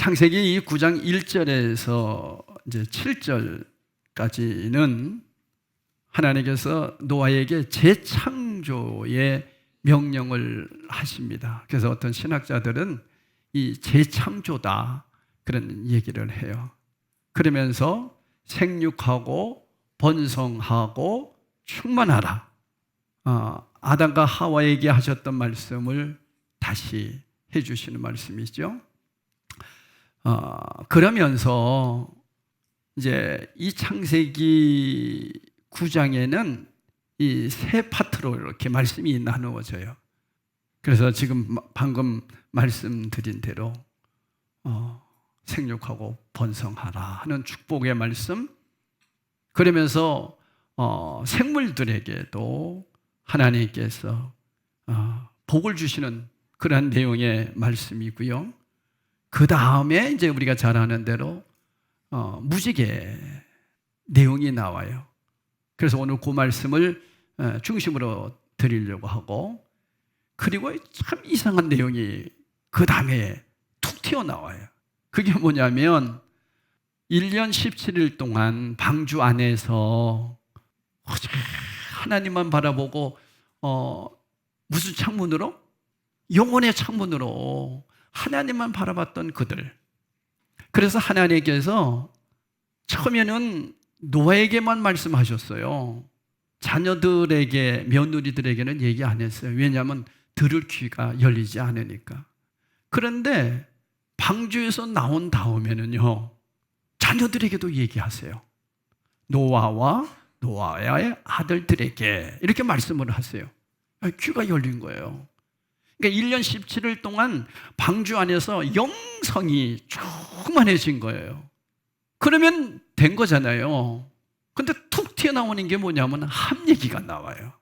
창세기 9장 1절에서 이제 7절까지는 하나님께서 노아에게 재창조의 명령을 하십니다. 그래서 어떤 신학자들은 이 재창조다 그런 얘기를 해요. 그러면서 생육하고 번성하고 충만하라. 아담과 하와에게 하셨던 말씀을 다시 해주시는 말씀이죠. 그러면서 이제 이 창세기 9장에는 이 세 파트로 이렇게 말씀이 나누어져요. 그래서 지금 방금 말씀드린 대로 생육하고 번성하라 하는 축복의 말씀, 그러면서 생물들에게도 하나님께서 복을 주시는 그런 내용의 말씀이고요. 그 다음에 이제 우리가 잘 아는 대로 무지개 내용이 나와요. 그래서 오늘 그 말씀을 중심으로 드리려고 하고, 그리고 참 이상한 내용이 그 다음에 툭 튀어나와요. 그게 뭐냐면 1년 17일 동안 방주 안에서 하나님만 바라보고 무슨 창문으로? 영혼의 창문으로 하나님만 바라봤던 그들. 그래서 하나님께서 처음에는 노아에게만 말씀하셨어요. 자녀들에게, 며느리들에게는 얘기 안 했어요. 왜냐하면 들을 귀가 열리지 않으니까. 그런데 방주에서 나온 다음에는요, 자녀들에게도 얘기하세요. 노아와 노아의 아들들에게 이렇게 말씀을 하세요. 귀가 열린 거예요. 그러니까 1년 17일 동안 방주 안에서 영성이 충만해진 거예요. 그러면 된 거잖아요. 근데 툭 튀어나오는 게 뭐냐면 함 얘기가 나와요.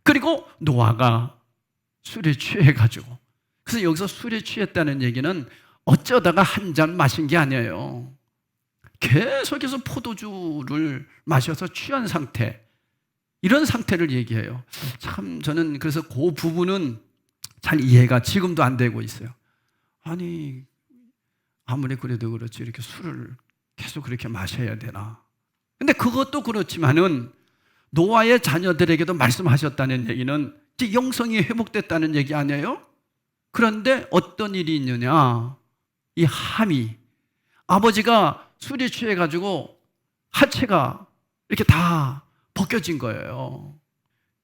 그리고 노아가 술에 취해가지고, 그래서 여기서 술에 취했다는 얘기는 어쩌다가 한 잔 마신 게 아니에요. 계속해서 포도주를 마셔서 취한 상태, 이런 상태를 얘기해요. 참 저는 그래서 그 부분은 잘 이해가 지금도 안 되고 있어요. 아니 아무리 그래도 그렇지 이렇게 술을 계속 그렇게 마셔야 되나. 근데 그것도 그렇지만은 노아의 자녀들에게도 말씀하셨다는 얘기는 이제 영성이 회복됐다는 얘기 아니에요? 그런데 어떤 일이 있느냐, 이 함이, 아버지가 술에 취해가지고 하체가 이렇게 다 벗겨진 거예요.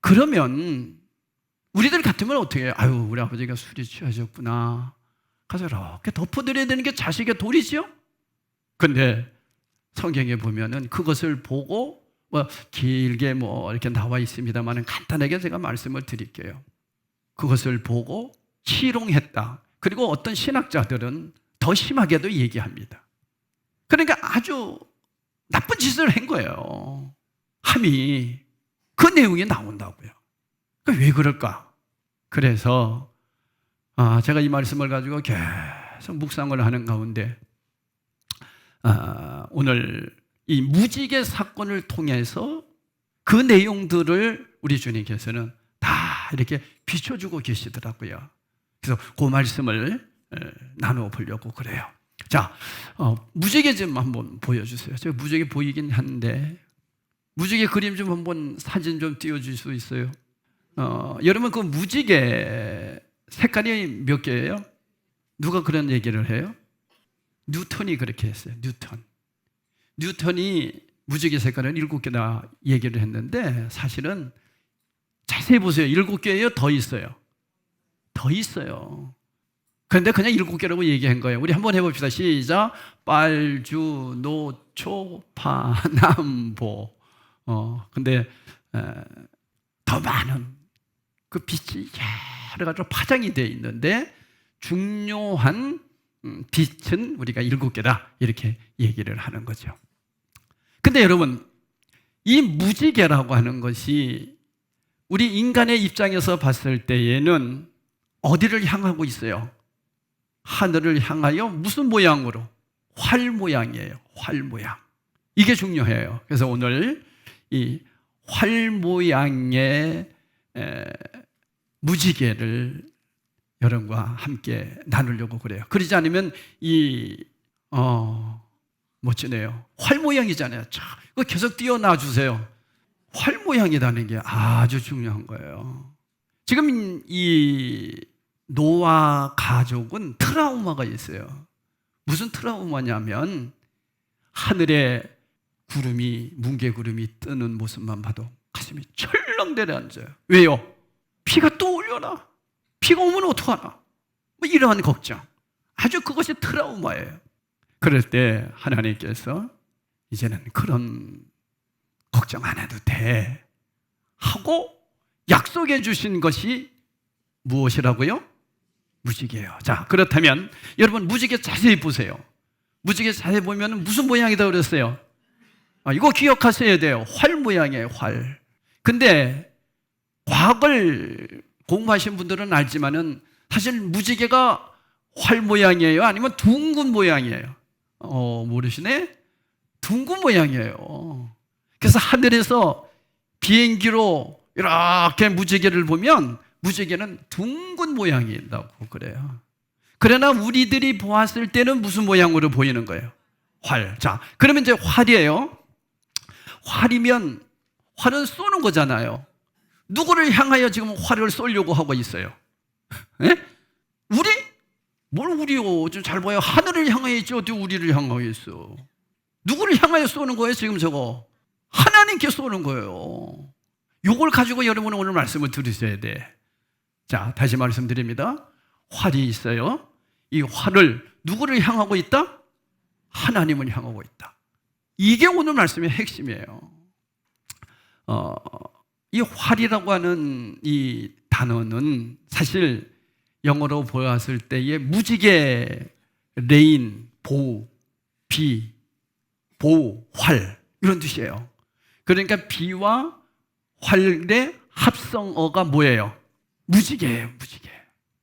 그러면 우리들 같으면 어떻게 해요? 아유, 우리 아버지가 술에 취하셨구나. 가서 이렇게 덮어드려야 되는 게 자식의 도리죠? 근데 성경에 보면은 그것을 보고 길게 이렇게 나와 있습니다만 간단하게 제가 말씀을 드릴게요. 그것을 보고 희롱했다. 그리고 어떤 신학자들은 더 심하게도 얘기합니다. 그러니까 아주 나쁜 짓을 한 거예요. 함이. 그 내용이 나온다고요. 왜 그럴까? 그래서 제가 이 말씀을 가지고 계속 묵상을 하는 가운데 오늘 이 무지개 사건을 통해서 그 내용들을 우리 주님께서는 다 이렇게 비춰주고 계시더라고요. 그래서 그 말씀을 나누어 보려고 그래요. 자, 무지개 좀 한번 보여주세요. 제가 무지개 보이긴 한데 무지개 그림 좀 한번 사진 좀 띄워줄 수 있어요? 여러분 그 무지개 색깔이 몇 개예요? 누가 그런 얘기를 해요? 뉴턴이 그렇게 했어요. 뉴턴이 무지개 색깔은 7개다 얘기를 했는데 사실은 자세히 보세요. 7개예요? 더 있어요? 더 있어요. 그런데 그냥 7개라고 얘기한 거예요. 우리 한번 해봅시다. 시작. 빨주, 노초, 파남보. 근데 더 많은 그 빛이 여러 가지로 파장이 되어 있는데 중요한 빛은 우리가 7개다 이렇게 얘기를 하는 거죠. 근데 여러분, 이 무지개라고 하는 것이 우리 인간의 입장에서 봤을 때에는 어디를 향하고 있어요? 하늘을 향하여 무슨 모양으로? 활 모양이에요. 활 모양. 이게 중요해요. 그래서 오늘 이 활 모양의 무지개를 여러분과 함께 나누려고 그래요. 그러지 않으면 이 멋지네요. 활 모양이잖아요. 자, 이거 계속 띄워놔 주세요. 활 모양이라는 게 아주 중요한 거예요. 지금 이 노아 가족은 트라우마가 있어요. 무슨 트라우마냐면 하늘에 구름이, 뭉게구름이 뜨는 모습만 봐도 가슴이 철렁 내려앉아요. 왜요? 비가 또 오려나? 비가 오면 어떡하나? 뭐 이러한 걱정. 아주 그것이 트라우마예요. 그럴 때 하나님께서 이제는 그런 걱정 안 해도 돼 하고 약속해 주신 것이 무엇이라고요? 무지개예요. 자, 그렇다면 여러분 무지개 자세히 보세요. 무지개 자세히 보면 무슨 모양이다 그랬어요? 이거 기억하셔야 돼요. 활 모양이에요. 활. 근데 과학을 공부하신 분들은 알지만은 사실 무지개가 활 모양이에요? 아니면 둥근 모양이에요? 모르시네? 둥근 모양이에요. 그래서 하늘에서 비행기로 이렇게 무지개를 보면 무지개는 둥근 모양이라고 그래요. 그러나 우리들이 보았을 때는 무슨 모양으로 보이는 거예요? 활. 자, 그러면 이제 활이에요. 활이면 활은 쏘는 거잖아요. 누구를 향하여 지금 활을 쏘려고 하고 있어요? 에? 우리? 뭘 우리요? 좀 잘 봐요. 하늘을 향하여 있지 어떻게 우리를 향하여 있어? 누구를 향하여 쏘는 거예요 지금 저거? 하나님께 쏘는 거예요. 이걸 가지고 여러분은 오늘 말씀을 들으셔야 돼. 자, 다시 말씀드립니다. 활이 있어요. 이 활을 누구를 향하고 있다? 하나님을 향하고 있다. 이게 오늘 말씀의 핵심이에요. 이 활이라고 하는 이 단어는 사실 영어로 보았을 때의 무지개, 레인, 보, 비, 보, 활 이런 뜻이에요. 그러니까 비와 활의 합성어가 뭐예요? 무지개예요, 무지개.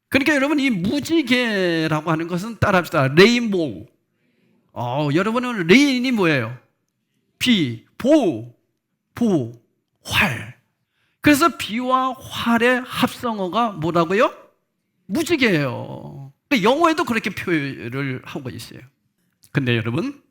그러니까 여러분 이 무지개라고 하는 것은 따라합시다. 레인보우. 여러분은 레인이 뭐예요? 비, 보, 활. 그래서 비와 활의 합성어가 뭐라고요? 무지개예요. 영어에도 그렇게 표현을 하고 있어요. 근데 여러분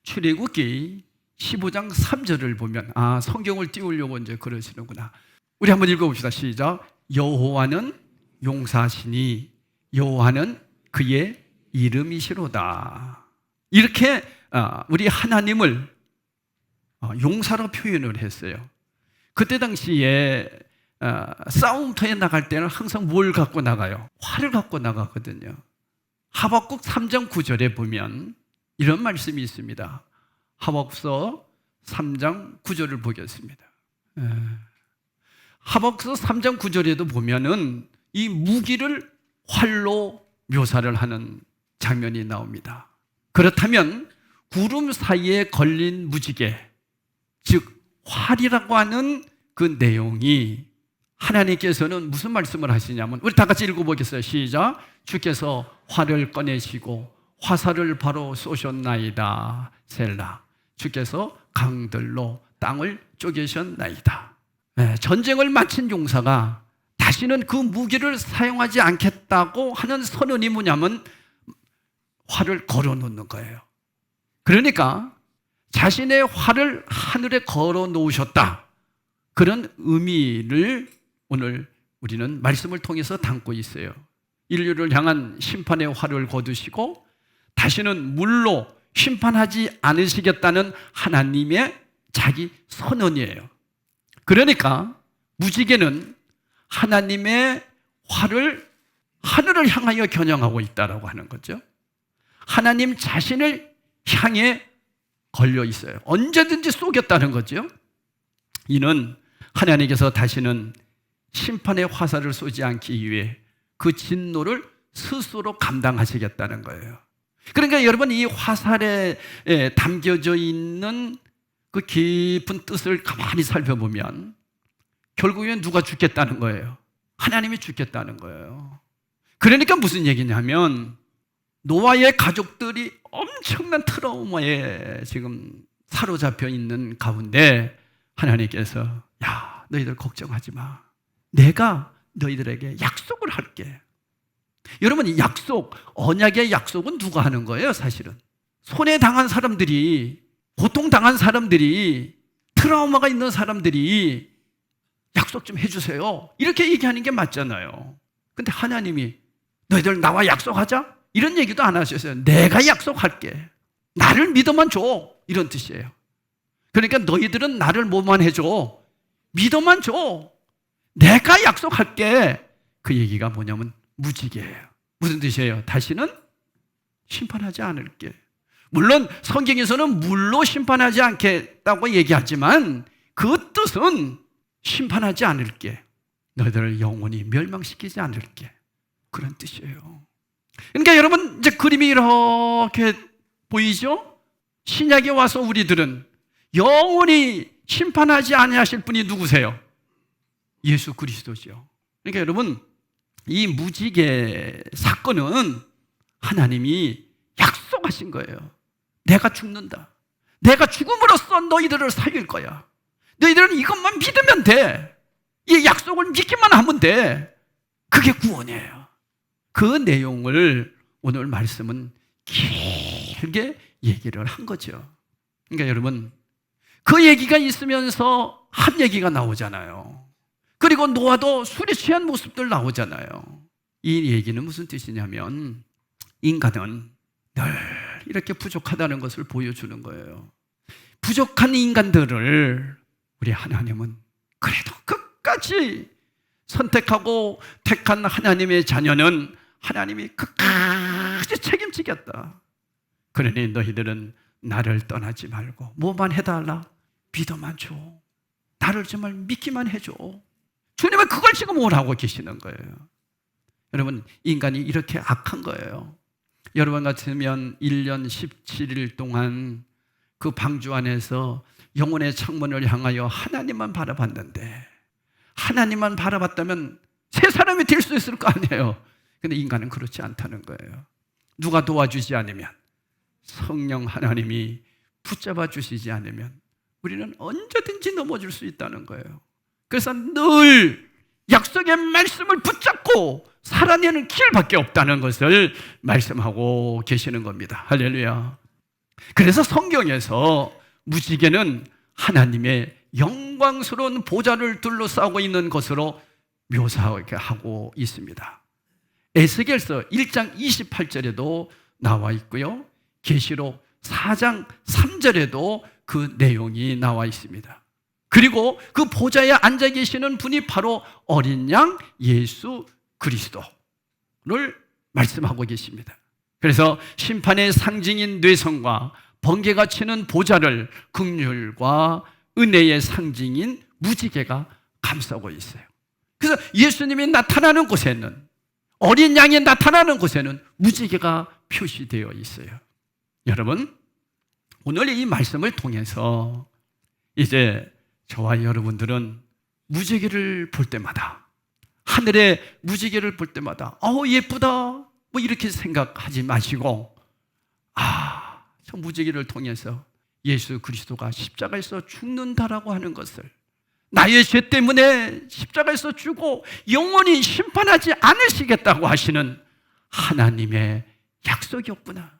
출애굽기 15장 3절을 보면 성경을 띄우려고 이제 그러시는구나. 우리 한번 읽어봅시다. 시작. 여호와는 용사시니 여호와는 그의 이름이시로다. 이렇게 우리 하나님을 용사로 표현을 했어요. 그때 당시에 싸움터에 나갈 때는 항상 뭘 갖고 나가요? 활을 갖고 나가거든요. 하박국 3장 9절에 보면 이런 말씀이 있습니다. 하박국서 3장 9절을 보겠습니다. 하박국서 3장 9절에도 보면은 이 무기를 활로 묘사를 하는 장면이 나옵니다. 그렇다면 구름 사이에 걸린 무지개, 즉 활이라고 하는 그 내용이 하나님께서는 무슨 말씀을 하시냐면 우리 다 같이 읽어보겠어요. 시작. 주께서 활을 꺼내시고 화살을 바로 쏘셨나이다. 셀라. 주께서 강들로 땅을 쪼개셨나이다. 전쟁을 마친 용사가 다시는 그 무기를 사용하지 않겠다고 하는 선언이 뭐냐면 활을 걸어놓는 거예요. 그러니까 자신의 활을 하늘에 걸어 놓으셨다. 그런 의미를 오늘 우리는 말씀을 통해서 담고 있어요. 인류를 향한 심판의 활을 거두시고 다시는 물로 심판하지 않으시겠다는 하나님의 자기 선언이에요. 그러니까 무지개는 하나님의 활을 하늘을 향하여 겨냥하고 있다라고 하는 거죠. 하나님 자신을 향해 걸려 있어요. 언제든지 쏘겠다는 거죠. 이는 하나님께서 다시는 심판의 화살을 쏘지 않기 위해 그 진노를 스스로 감당하시겠다는 거예요. 그러니까 여러분 이 화살에 담겨져 있는 그 깊은 뜻을 가만히 살펴보면 결국엔 누가 죽겠다는 거예요? 하나님이 죽겠다는 거예요. 그러니까 무슨 얘기냐면 노아의 가족들이 엄청난 트라우마에 지금 사로잡혀 있는 가운데 하나님께서 야, 너희들 걱정하지 마. 내가 너희들에게 약속을 할게. 여러분, 이 약속, 언약의 약속은 누가 하는 거예요, 사실은? 손해당한 사람들이, 고통당한 사람들이, 트라우마가 있는 사람들이 약속 좀 해주세요, 이렇게 얘기하는 게 맞잖아요. 근데 하나님이 너희들 나와 약속하자? 이런 얘기도 안 하셨어요. 내가 약속할게. 나를 믿어만 줘. 이런 뜻이에요. 그러니까 너희들은 나를 뭐만 해줘? 믿어만 줘. 내가 약속할게. 그 얘기가 뭐냐면 무지개예요. 무슨 뜻이에요? 다시는 심판하지 않을게. 물론 성경에서는 물로 심판하지 않겠다고 얘기하지만 그 뜻은 심판하지 않을게. 너희들을 영원히 멸망시키지 않을게. 그런 뜻이에요. 그러니까 여러분, 이제 그림이 이렇게 보이죠? 신약에 와서 우리들은 영원히 심판하지 아니하실 분이 누구세요? 예수 그리스도죠. 그러니까 여러분, 이 무지개 사건은 하나님이 약속하신 거예요. 내가 죽는다. 내가 죽음으로써 너희들을 살릴 거야. 너희들은 이것만 믿으면 돼. 이 약속을 믿기만 하면 돼. 그게 구원이에요. 그 내용을 오늘 말씀은 길게 얘기를 한 거죠. 그러니까 여러분, 그 얘기가 있으면서 한 얘기가 나오잖아요. 그리고 노아도 술에 취한 모습들 나오잖아요. 이 얘기는 무슨 뜻이냐면 인간은 늘 이렇게 부족하다는 것을 보여주는 거예요. 부족한 인간들을 우리 하나님은 그래도 끝까지 선택하고 택한 하나님의 자녀는 하나님이 끝까지 책임지겠다. 그러니 너희들은 나를 떠나지 말고 뭐만 해달라? 믿어만 줘. 나를 정말 믿기만 해줘. 주님은 그걸 지금 오라고 계시는 거예요. 여러분, 인간이 이렇게 악한 거예요. 여러분 같으면 1년 17일 동안 그 방주 안에서 영혼의 창문을 향하여 하나님만 바라봤는데, 하나님만 바라봤다면 새 사람이 될 수 있을 거 아니에요. 근데 인간은 그렇지 않다는 거예요. 누가 도와주지 않으면, 성령 하나님이 붙잡아 주시지 않으면 우리는 언제든지 넘어질 수 있다는 거예요. 그래서 늘 약속의 말씀을 붙잡고 살아내는 길밖에 없다는 것을 말씀하고 계시는 겁니다. 할렐루야. 그래서 성경에서 무지개는 하나님의 영광스러운 보좌를 둘러싸고 있는 것으로 묘사하고 있습니다. 에스겔서 1장 28절에도 나와 있고요, 계시록 4장 3절에도 그 내용이 나와 있습니다. 그리고 그 보좌에 앉아 계시는 분이 바로 어린 양 예수 그리스도를 말씀하고 계십니다. 그래서 심판의 상징인 뇌성과 번개가 치는 보좌를 긍휼과 은혜의 상징인 무지개가 감싸고 있어요. 그래서 예수님이 나타나는 곳에는, 어린 양이 나타나는 곳에는 무지개가 표시되어 있어요. 여러분, 오늘 이 말씀을 통해서 이제 저와 여러분들은 무지개를 볼 때마다, 하늘의 무지개를 볼 때마다 예쁘다 뭐 이렇게 생각하지 마시고, 저 무지개를 통해서 예수 그리스도가 십자가에서 죽는다라고 하는 것을, 나의 죄 때문에 십자가에서 죽고 영원히 심판하지 않으시겠다고 하시는 하나님의 약속이었구나.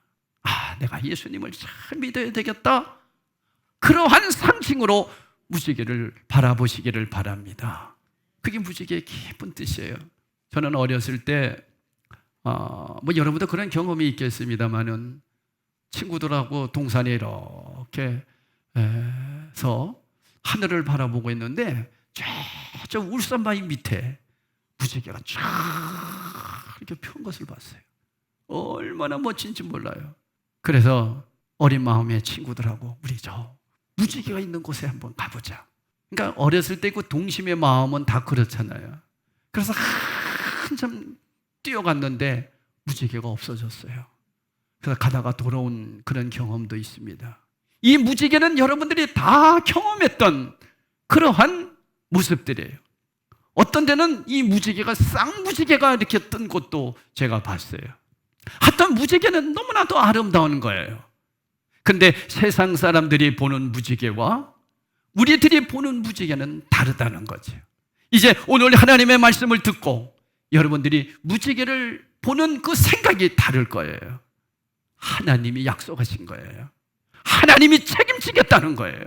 내가 예수님을 잘 믿어야 되겠다. 그러한 상징으로 무지개를 바라보시기를 바랍니다. 그게 무지개의 깊은 뜻이에요. 저는 어렸을 때 여러분도 그런 경험이 있겠습니다만은, 친구들하고 동산에 이렇게 서 하늘을 바라보고 있는데 저 울산바위 밑에 무지개가 쫙 이렇게 펴은 것을 봤어요. 얼마나 멋진지 몰라요. 그래서 어린 마음의 친구들하고 우리 저 무지개가 있는 곳에 한번 가보자. 그러니까 어렸을 때 그 동심의 마음은 다 그렇잖아요. 그래서 한참 뛰어갔는데 무지개가 없어졌어요. 그래서 가다가 돌아온 그런 경험도 있습니다. 이 무지개는 여러분들이 다 경험했던 그러한 모습들이에요. 어떤 데는 이 무지개가 쌍무지개가 이렇게 뜬 곳도 제가 봤어요. 하여튼 무지개는 너무나도 아름다운 거예요. 근데 세상 사람들이 보는 무지개와 우리들이 보는 무지개는 다르다는 거죠. 이제 오늘 하나님의 말씀을 듣고 여러분들이 무지개를 보는 그 생각이 다를 거예요. 하나님이 약속하신 거예요. 하나님이 책임지겠다는 거예요.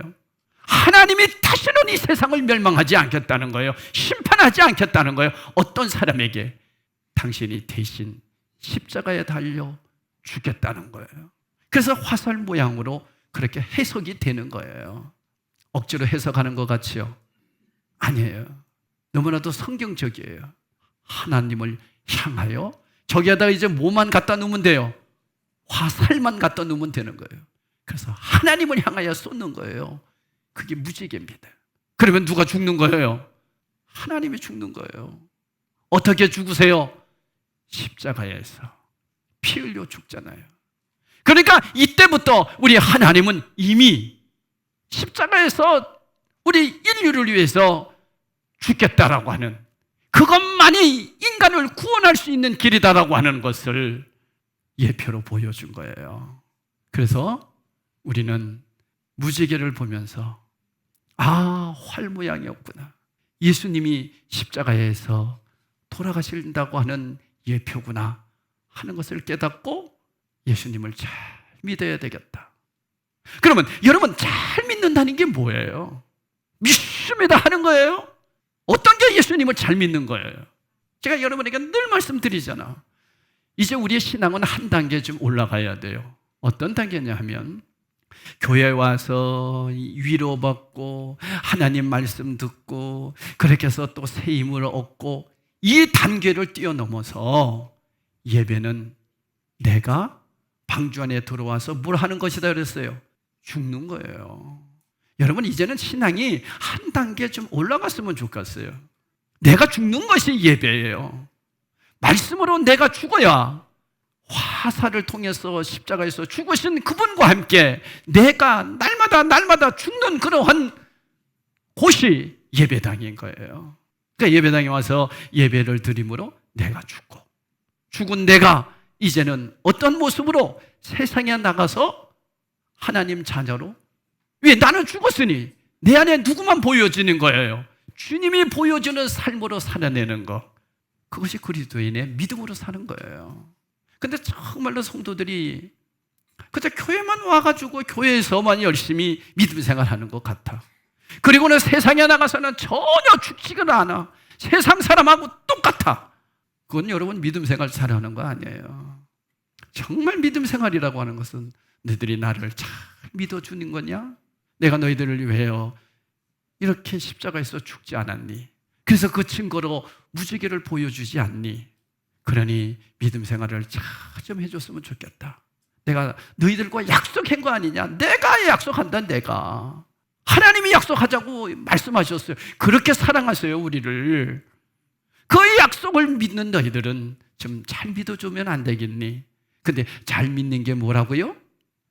하나님이 다시는 이 세상을 멸망하지 않겠다는 거예요. 심판하지 않겠다는 거예요. 어떤 사람에게 당신이 대신 십자가에 달려 죽겠다는 거예요. 그래서 화살 모양으로 그렇게 해석이 되는 거예요. 억지로 해석하는 것 같지요? 아니에요. 너무나도 성경적이에요. 하나님을 향하여 저기에다가 이제 뭐만 갖다 놓으면 돼요? 화살만 갖다 놓으면 되는 거예요. 그래서 하나님을 향하여 쏘는 거예요. 그게 무지개입니다. 그러면 누가 죽는 거예요? 하나님이 죽는 거예요. 어떻게 죽으세요? 십자가에서 피 흘려 죽잖아요. 그러니까 이때부터 우리 하나님은 이미 십자가에서 우리 인류를 위해서 죽겠다라고 하는, 그것만이 인간을 구원할 수 있는 길이다라고 하는 것을 예표로 보여준 거예요. 그래서 우리는 무지개를 보면서 활 모양이었구나, 예수님이 십자가에서 돌아가신다고 하는 예표구나 하는 것을 깨닫고 예수님을 잘 믿어야 되겠다. 그러면 여러분, 잘 믿는다는 게 뭐예요? 믿습니다 하는 거예요? 어떤 게 예수님을 잘 믿는 거예요? 제가 여러분에게 늘 말씀드리잖아. 이제 우리의 신앙은 한 단계 좀 올라가야 돼요. 어떤 단계냐 하면, 교회에 와서 위로받고 하나님 말씀 듣고 그렇게 해서 또 새 힘을 얻고, 이 단계를 뛰어넘어서 예배는 내가 방주 안에 들어와서 뭘 하는 것이다 그랬어요? 죽는 거예요. 여러분, 이제는 신앙이 한 단계 좀 올라갔으면 좋겠어요. 내가 죽는 것이 예배예요. 말씀으로 내가 죽어야 화살을 통해서 십자가에서 죽으신 그분과 함께 내가 날마다 죽는 그러한 곳이 예배당인 거예요. 그러니까 예배당에 와서 예배를 드림으로 내가 죽고, 죽은 내가 이제는 어떤 모습으로 세상에 나가서 하나님 자녀로, 왜? 나는 죽었으니 내 안에 누구만 보여지는 거예요? 주님이 보여주는 삶으로 살아내는 것, 그것이 그리스도인의 믿음으로 사는 거예요. 근데 정말로 성도들이 그저 교회만 와가지고 교회에서만 열심히 믿음 생활하는 것 같아. 그리고는 세상에 나가서는 전혀 죽지가 않아. 세상 사람하고 똑같아. 그건 여러분 믿음 생활 잘하는 거 아니에요. 정말 믿음 생활이라고 하는 것은 너희들이 나를 잘 믿어주는 거냐? 내가 너희들을 위하여 이렇게 십자가에서 죽지 않았니? 그래서 그 증거로 무지개를 보여주지 않니? 그러니 믿음 생활을 잘 좀 해줬으면 좋겠다. 내가 너희들과 약속한 거 아니냐? 내가 약속한다. 내가 하나님이 약속하자고 말씀하셨어요. 그렇게 사랑하세요 우리를. 그 약속을 믿는 너희들은 좀 잘 믿어주면 안 되겠니? 근데 잘 믿는 게 뭐라고요?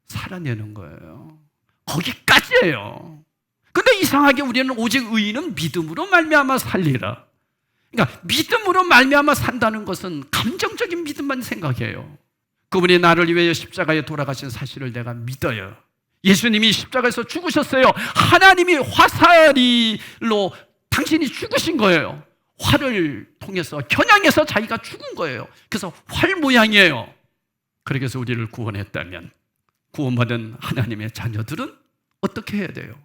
살아내는 거예요. 거기까지예요. 근데 이상하게 우리는 오직 의인은 믿음으로 말미암아 살리라. 그러니까 믿음으로 말미암아 산다는 것은 감정적인 믿음만 생각해요. 그분이 나를 위해 십자가에 돌아가신 사실을 내가 믿어요. 예수님이 십자가에서 죽으셨어요. 하나님이 화살로 당신이 죽으신 거예요. 활을 통해서 겨냥해서 자기가 죽은 거예요. 그래서 활 모양이에요. 그렇게 해서 우리를 구원했다면, 구원받은 하나님의 자녀들은 어떻게 해야 돼요?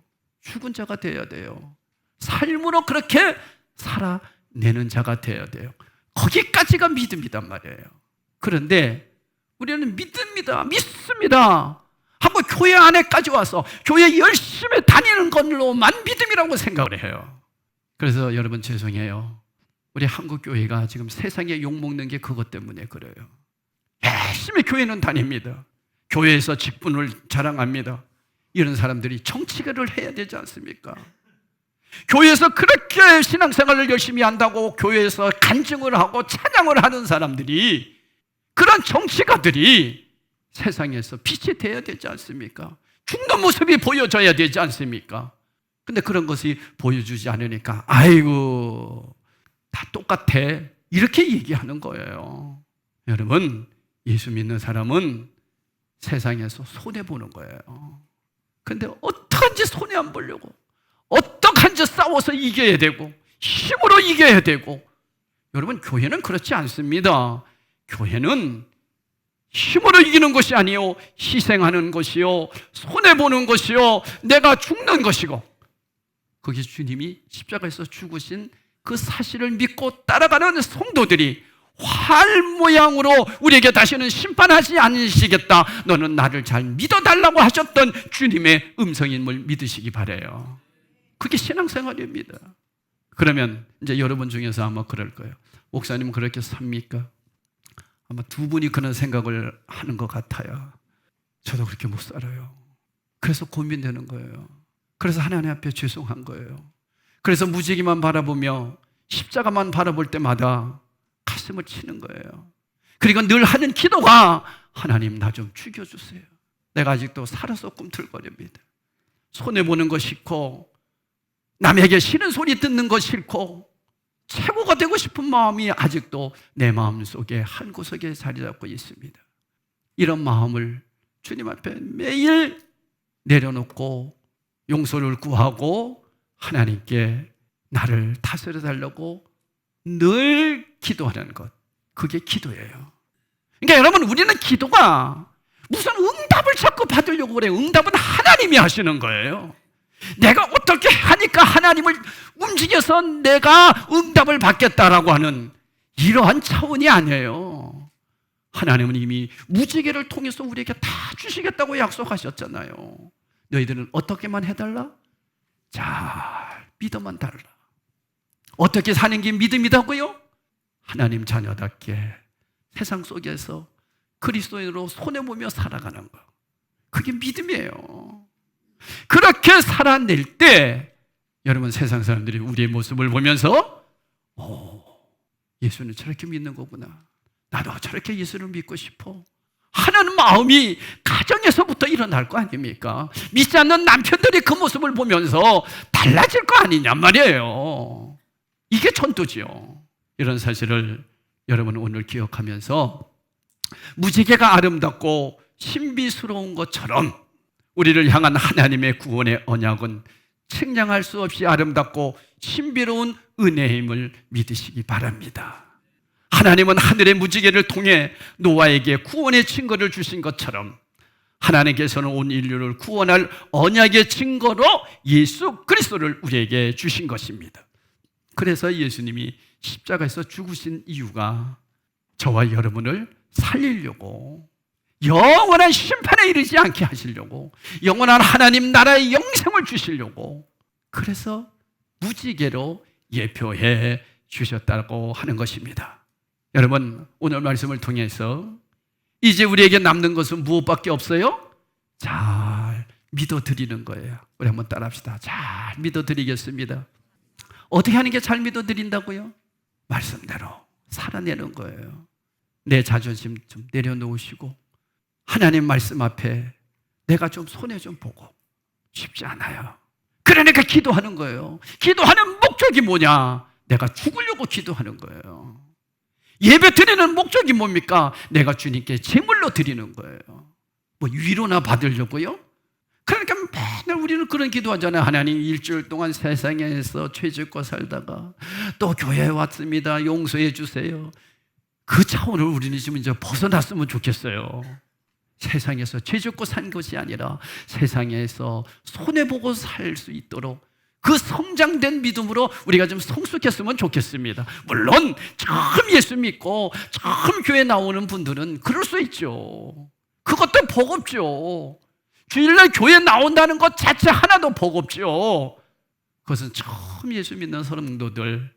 죽은 자가 되어야 돼요. 삶으로 그렇게 살아내는 자가 되어야 돼요. 거기까지가 믿음이란 말이에요. 그런데 우리는 믿습니다 하고 교회 안에까지 와서 교회 열심히 다니는 걸로만 믿음이라고 생각을 해요. 그래서 여러분 죄송해요. 우리 한국 교회가 지금 세상에 욕먹는 게 그것 때문에 그래요. 열심히 교회는 다닙니다. 교회에서 직분을 자랑합니다. 이런 사람들이 정치가를 해야 되지 않습니까? 교회에서 그렇게 신앙생활을 열심히 한다고 교회에서 간증을 하고 찬양을 하는 사람들이, 그런 정치가들이 세상에서 빛이 되어야 되지 않습니까? 죽는 모습이 보여져야 되지 않습니까? 근데 그런 것이 보여주지 않으니까 아이고 다 똑같아 이렇게 얘기하는 거예요. 여러분, 예수 믿는 사람은 세상에서 손해보는 거예요. 근데 어떡한지 손해 안 보려고, 어떡한지 싸워서 이겨야 되고 힘으로 이겨야 되고. 여러분, 교회는 그렇지 않습니다. 교회는 힘으로 이기는 것이 아니요 희생하는 것이요 손해보는 것이요 내가 죽는 것이고, 거기 주님이 십자가에서 죽으신 그 사실을 믿고 따라가는 성도들이 활 모양으로 우리에게 다시는 심판하지 않으시겠다, 너는 나를 잘 믿어달라고 하셨던 주님의 음성임을 믿으시기 바라요. 그게 신앙생활입니다. 그러면 이제 여러분 중에서 아마 그럴 거예요. 목사님 그렇게 삽니까? 아마 두 분이 그런 생각을 하는 것 같아요. 저도 그렇게 못 살아요. 그래서 고민되는 거예요. 그래서 하나님 앞에 죄송한 거예요. 그래서 무지개만 바라보며 십자가만 바라볼 때마다 가슴을 치는 거예요. 그리고 늘 하는 기도가 하나님 나 좀 죽여주세요. 내가 아직도 살아서 꿈틀거립니다. 손해보는 거 싫고 남에게 싫은 소리 듣는 거 싫고 최고가 되고 싶은 마음이 아직도 내 마음속에 한 구석에 자리 잡고 있습니다. 이런 마음을 주님 앞에 매일 내려놓고 용서를 구하고 하나님께 나를 다스려 달라고 늘 기도하는 것, 그게 기도예요. 그러니까 여러분, 우리는 기도가 무슨 응답을 자꾸 받으려고 그래요. 응답은 하나님이 하시는 거예요. 내가 어떻게 하니까 하나님을 움직여서 내가 응답을 받겠다라고 하는 이러한 차원이 아니에요. 하나님은 이미 무지개를 통해서 우리에게 다 주시겠다고 약속하셨잖아요. 너희들은 어떻게만 해달라? 잘 믿어만 달라. 어떻게 사는 게 믿음이다고요? 하나님 자녀답게 세상 속에서 그리스도인으로 손해보며 살아가는 거, 그게 믿음이에요. 그렇게 살아낼 때 여러분, 세상 사람들이 우리의 모습을 보면서 예수는 저렇게 믿는 거구나, 나도 저렇게 예수를 믿고 싶어 하는 마음이 가정에서부터 일어날 거 아닙니까? 믿지 않는 남편들이 그 모습을 보면서 달라질 거 아니냔 말이에요. 이게 전도지요. 이런 사실을 여러분 오늘 기억하면서 무지개가 아름답고 신비스러운 것처럼 우리를 향한 하나님의 구원의 언약은 측량할 수 없이 아름답고 신비로운 은혜임을 믿으시기 바랍니다. 하나님은 하늘의 무지개를 통해 노아에게 구원의 증거를 주신 것처럼 하나님께서는 온 인류를 구원할 언약의 증거로 예수 그리스도를 우리에게 주신 것입니다. 그래서 예수님이 십자가에서 죽으신 이유가 저와 여러분을 살리려고, 영원한 심판에 이르지 않게 하시려고, 영원한 하나님 나라의 영생을 주시려고, 그래서 무지개로 예표해 주셨다고 하는 것입니다. 여러분, 오늘 말씀을 통해서 이제 우리에게 남는 것은 무엇밖에 없어요? 잘 믿어드리는 거예요. 우리 한번 따라합시다. 잘 믿어드리겠습니다. 어떻게 하는 게 잘 믿어드린다고요? 말씀대로 살아내는 거예요. 내 자존심 좀 내려놓으시고 하나님 말씀 앞에 내가 좀 손해 좀 보고, 쉽지 않아요. 그러니까 기도하는 거예요. 기도하는 목적이 뭐냐? 내가 죽으려고 기도하는 거예요. 예배 드리는 목적이 뭡니까? 내가 주님께 제물로 드리는 거예요. 뭐 위로나 받으려고요? 그러니까 맨날 우리는 그런 기도하잖아요. 하나님, 일주일 동안 세상에서 죄짓고 살다가 또 교회에 왔습니다. 용서해 주세요. 그 차원을 우리는 지금 이제 벗어났으면 좋겠어요. 세상에서 죄짓고 산 것이 아니라 세상에서 손해보고 살 수 있도록 그 성장된 믿음으로 우리가 좀 성숙했으면 좋겠습니다. 물론 처음 예수 믿고 처음 교회 나오는 분들은 그럴 수 있죠. 그것도 복 없죠. 주일날 교회 나온다는 것 자체 하나도 복 없죠. 그것은 처음 예수 믿는 성도들,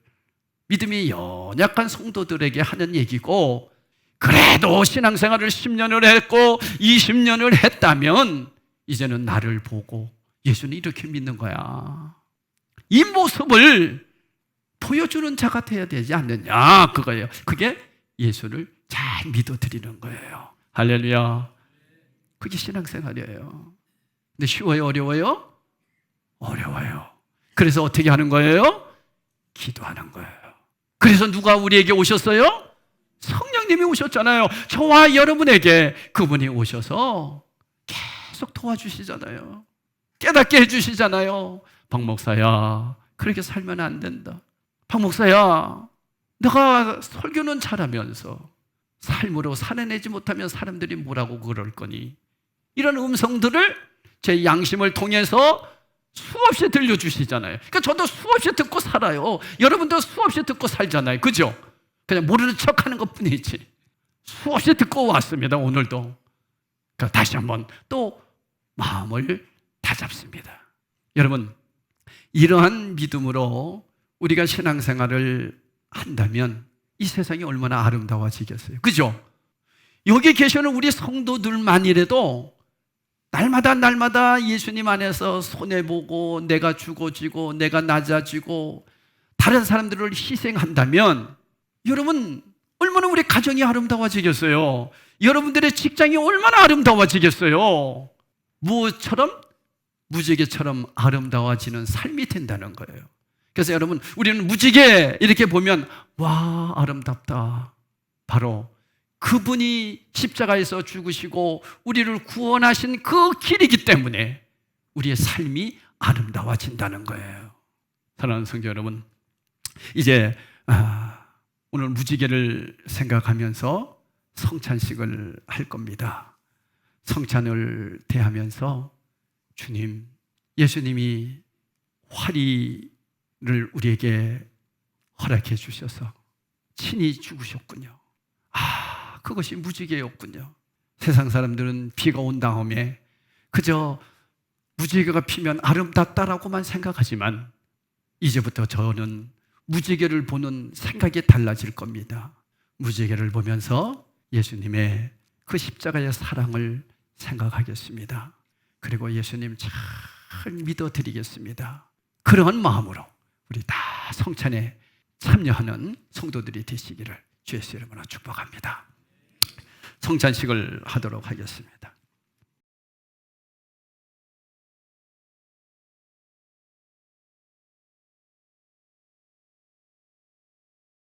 믿음이 연약한 성도들에게 하는 얘기고, 그래도 신앙생활을 10년을 했고 20년을 했다면 이제는 나를 보고 예수는 이렇게 믿는 거야, 이 모습을 보여주는 자가 되어야 되지 않느냐, 그거예요. 그게 예수를 잘 믿어드리는 거예요. 할렐루야. 그게 신앙생활이에요. 근데 쉬워요? 어려워요? 어려워요. 그래서 어떻게 하는 거예요? 기도하는 거예요. 그래서 누가 우리에게 오셨어요? 성령님이 오셨잖아요. 저와 여러분에게 그분이 오셔서 계속 도와주시잖아요. 깨닫게 해주시잖아요. 박 목사야, 그렇게 살면 안 된다. 박 목사야, 내가 설교는 잘하면서 삶으로 살아내지 못하면 사람들이 뭐라고 그럴 거니? 이런 음성들을 제 양심을 통해서 수없이 들려주시잖아요. 그러니까 저도 수없이 듣고 살아요. 여러분도 수없이 듣고 살잖아요. 그죠? 그냥 모르는 척 하는 것 뿐이지. 수없이 듣고 왔습니다. 오늘도. 그러니까 다시 한번 또 마음을 다잡습니다. 여러분, 이러한 믿음으로 우리가 신앙생활을 한다면 이 세상이 얼마나 아름다워지겠어요. 그죠? 여기 계시는 우리 성도들만이라도 날마다 예수님 안에서 손해보고 내가 죽어지고 내가 낮아지고 다른 사람들을 희생한다면 여러분 얼마나 우리 가정이 아름다워지겠어요. 여러분들의 직장이 얼마나 아름다워지겠어요. 무엇처럼? 무지개처럼 아름다워지는 삶이 된다는 거예요. 그래서 여러분, 우리는 무지개 이렇게 보면 와, 아름답다. 바로 그분이 십자가에서 죽으시고 우리를 구원하신 그 길이기 때문에 우리의 삶이 아름다워진다는 거예요. 사랑하는 성도 여러분, 이제 오늘 무지개를 생각하면서 성찬식을 할 겁니다. 성찬을 대하면서 주님, 예수님이 화리를 우리에게 허락해 주셔서 친히 죽으셨군요. 그것이 무지개였군요. 세상 사람들은 비가 온 다음에 그저 무지개가 피면 아름답다라고만 생각하지만 이제부터 저는 무지개를 보는 생각이 달라질 겁니다. 무지개를 보면서 예수님의 그 십자가의 사랑을 생각하겠습니다. 그리고 예수님 잘 믿어드리겠습니다. 그러한 마음으로 우리 다 성찬에 참여하는 성도들이 되시기를 주의 이름으로 축복합니다. 성찬식을 하도록 하겠습니다.